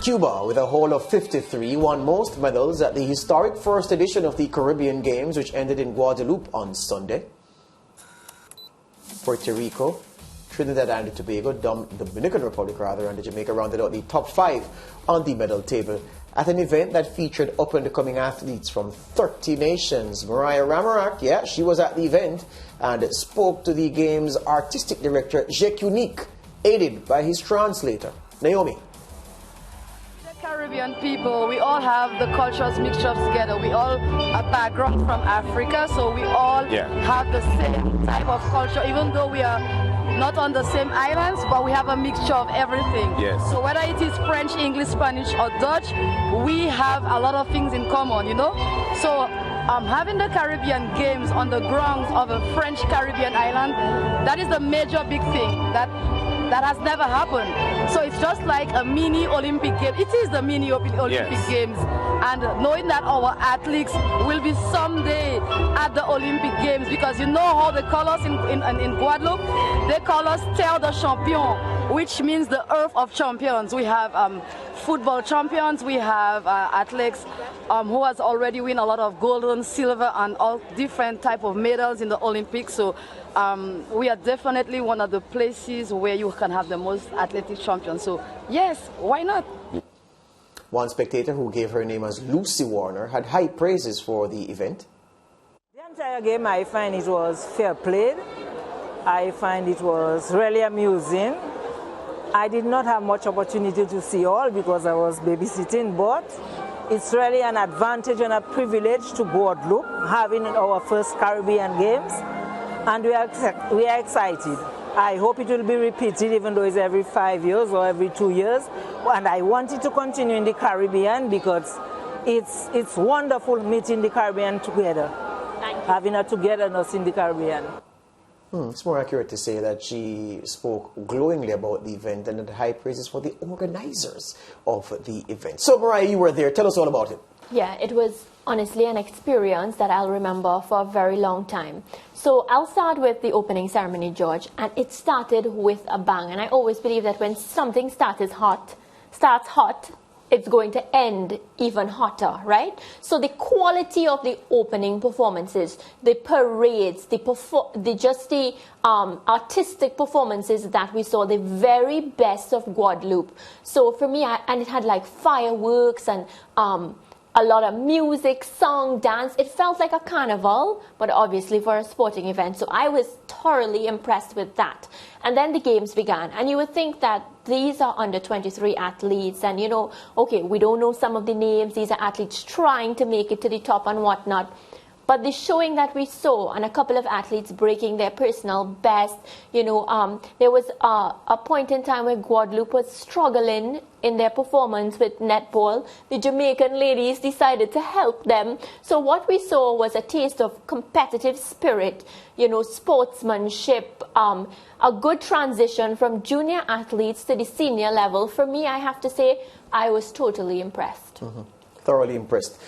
Cuba, with a haul of 53, won most medals at the historic first edition of the Caribbean Games, which ended in Guadeloupe on Sunday. Puerto Rico, Trinidad and Tobago, Dominican Republic rather, and Jamaica rounded out the top 5 on the medal table at an event that featured up-and-coming athletes from 30 nations. Mariah Ramarak, yeah, she was at the event and spoke to the game's artistic director, Jake Unique, aided by his translator, Naomi. Caribbean people, we all have the cultures mixed up together. We all are background from Africa, so we all have the same type of culture, even though we are not on the same islands, but we have a mixture of everything. Yes. So whether it is French, English, Spanish, or Dutch, we have a lot of things in common, you know? So having the Caribbean Games on the grounds of a French Caribbean island, that is the major big thing that has never happened. So it's just like a mini Olympic game. It is the mini Olympic Games. And knowing that our athletes will be someday at the Olympic Games, because you know how they call us in Guadeloupe? They call us Terre de Champions, which means the earth of champions. We have football champions, we have athletes who has already won a lot of gold and silver and all different type of medals in the Olympics. So we are definitely one of the places where you can have the most athletic champions. So yes, why not? One spectator, who gave her name as Lucy Warner, had high praises for the event. The entire game, I find it was fair played. I find it was really amusing. I did not have much opportunity to see all because I was babysitting, but it's really an advantage and a privilege to Guadeloupe having our first Caribbean Games, and we are excited. I hope it will be repeated, even though it's every 5 years or every 2 years. And I want it to continue in the Caribbean because it's wonderful meeting the Caribbean together, having a togetherness in the Caribbean. It's more accurate to say that she spoke glowingly about the event and had high praises for the organizers of the event. So, Mariah, you were there. Tell us all about it. Yeah, it was honestly an experience that I'll remember for a very long time. So I'll start with the opening ceremony, George, and it started with a bang. And I always believe that when something starts hot, it's going to end even hotter, right? So the quality of the opening performances, the parades, the artistic performances that we saw, the very best of Guadeloupe. So for me, and it had like fireworks and a lot of music, song, dance. It felt like a carnival, but obviously for a sporting event. So I was thoroughly impressed with that. And then the games began. And you would think that these are under 23 athletes. And, you know, okay, we don't know some of the names. These are athletes trying to make it to the top and whatnot. But the showing that we saw, and a couple of athletes breaking their personal best, you know, there was a point in time where Guadeloupe was struggling in their performance with netball. The Jamaican ladies decided to help them. So what we saw was a taste of competitive spirit, you know, sportsmanship, a good transition from junior athletes to the senior level. For me, I have to say, I was totally impressed. Thoroughly impressed.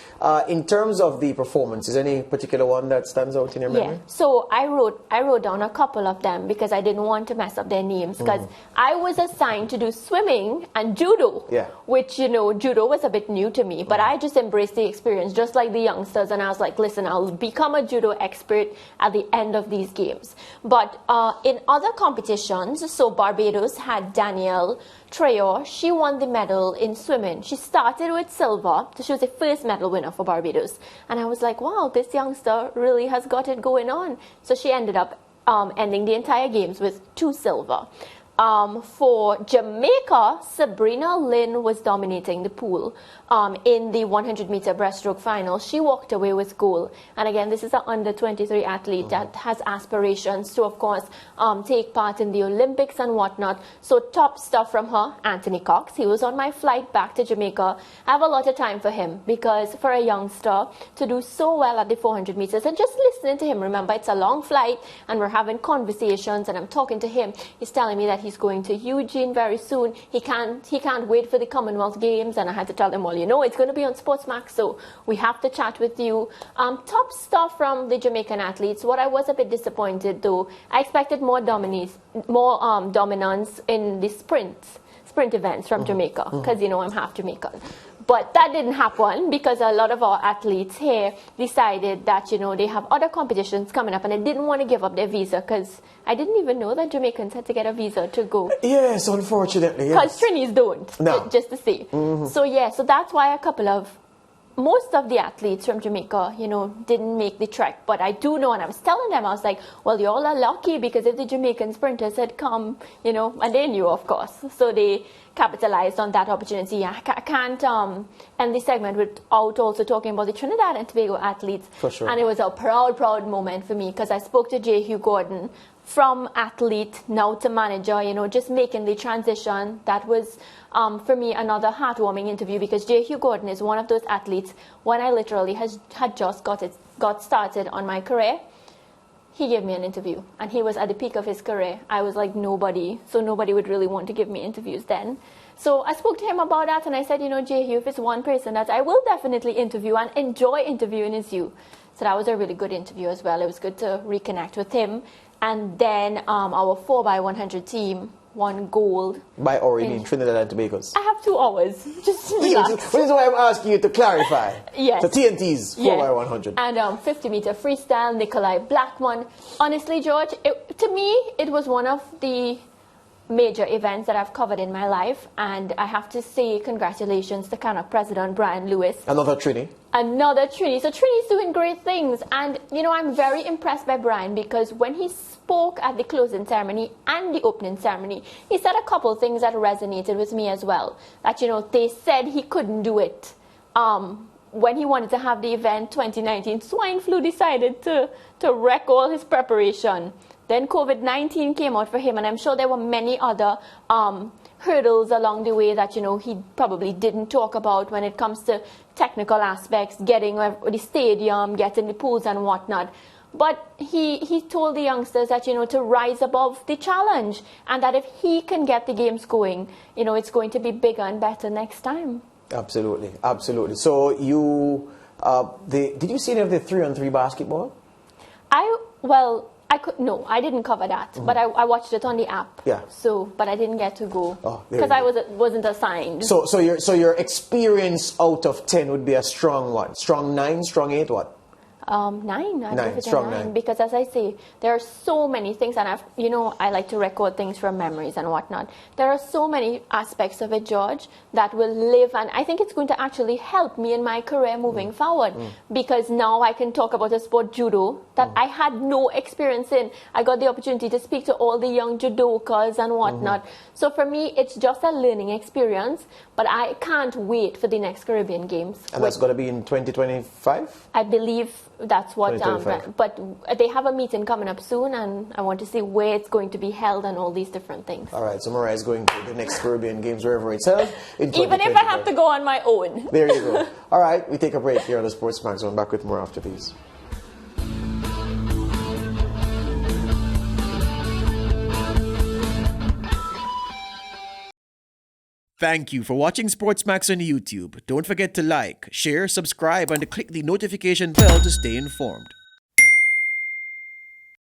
In terms of the performances, any particular one that stands out in your memory? Yeah, so I wrote down a couple of them because I didn't want to mess up their names, because I was assigned to do swimming and judo, which, you know, judo was a bit new to me, but I just embraced the experience just like the youngsters, and I was like, listen, I'll become a judo expert at the end of these games. But in other competitions, so Barbados had Danielle Trayor. She won the medal in swimming. She started with silver. She was the first medal winner for Barbados. And I was like, wow, this youngster really has got it going on. So she ended up ending the entire games with 2 silver. For Jamaica, Sabrina Lynn was dominating the pool in the 100-meter breaststroke final. She walked away with gold. And again, this is an under-23 athlete that has aspirations to, of course, take part in the Olympics and whatnot. So top stuff from her. Anthony Cox, he was on my flight back to Jamaica. I have a lot of time for him, because for a youngster to do so well at the 400 meters, and just listening to him, remember, it's a long flight and we're having conversations and I'm talking to him. He's telling me that he's going to Eugene very soon. He can't wait for the Commonwealth Games, and I had to tell him, well, you know, it's going to be on SportsMax, so we have to chat with you. Top stuff from the Jamaican athletes. What I was a bit disappointed, though, I expected more dominance in the sprints, sprint events from Jamaica, because, you know, I'm half Jamaican. But that didn't happen because a lot of our athletes here decided that, you know, they have other competitions coming up and they didn't want to give up their visa, because I didn't even know that Jamaicans had to get a visa to go. Yes, unfortunately. Because Trinis don't, no. just to say. So, yeah, so that's why most of the athletes from Jamaica, you know, didn't make the trek. But I do know, and I was telling them, I was like, well, you all are lucky, because if the Jamaican sprinters had come, you know, and they knew, of course. So they capitalized on that opportunity. I can't end the segment without also talking about the Trinidad and Tobago athletes. For sure. And it was a proud, proud moment for me, because I spoke to J. Hugh Gordon, from athlete now to manager, you know, just making the transition. That was, for me, another heartwarming interview, because J. Hugh Gordon is one of those athletes, when I literally had just got started on my career, he gave me an interview, and he was at the peak of his career. I was like nobody, so nobody would really want to give me interviews then. So I spoke to him about that, and I said, you know, J. Hugh, if it's one person that I will definitely interview and enjoy interviewing, is you. So that was a really good interview as well. It was good to reconnect with him. And then our 4x100 team won gold. By or you mean Trinidad and Tobago's? I have 2 hours. Just relax. Which is why I'm asking you to clarify. Yes. So TNT's 4x100. And 50-meter freestyle, Nikolai Blackmon. Honestly, George, to me, it was one of the major events that I've covered in my life. And I have to say congratulations to Canuck President Brian Lewis. Another Trini. Another Trini. So Trini's doing great things. And, you know, I'm very impressed by Brian, because when he spoke at the closing ceremony and the opening ceremony, he said a couple things that resonated with me as well. That, you know, they said he couldn't do it. When he wanted to have the event 2019, swine flu decided to wreck all his preparation. Then COVID-19 came out for him, and I'm sure there were many other hurdles along the way that, you know, he probably didn't talk about when it comes to technical aspects, getting the stadium, getting the pools and whatnot. But he told the youngsters that, you know, to rise above the challenge, and that if he can get the games going, you know, it's going to be bigger and better next time. Absolutely, absolutely. So you, did you see any of the 3-on-3 basketball? I didn't cover that, but I watched it on the app. Yeah. So, but I didn't get to go because I wasn't assigned. So your experience out of 10 would be a strong what? Strong 9, strong 8, what? 9. Strong 9. Because as I say, there are so many things, and I like to record things from memories and whatnot. There are so many aspects of it, George, that will live, and I think it's going to actually help me in my career moving forward. Because now I can talk about a sport, judo, that I had no experience in. I got the opportunity to speak to all the young judokas and whatnot. So for me, it's just a learning experience. But I can't wait for the next Caribbean Games. And that's going to be in 2025? I believe that's what, but they have a meeting coming up soon, and I want to see where it's going to be held and all these different things. All right, so Mariah is going to the next Caribbean Games, wherever it's held. Even if I have to go on my own. There you go. All right, we take a break here on the SportsMax. We'll be back with more after these. Thank you for watching SportsMax on YouTube. Don't forget to like, share, subscribe, and to click the notification bell to stay informed.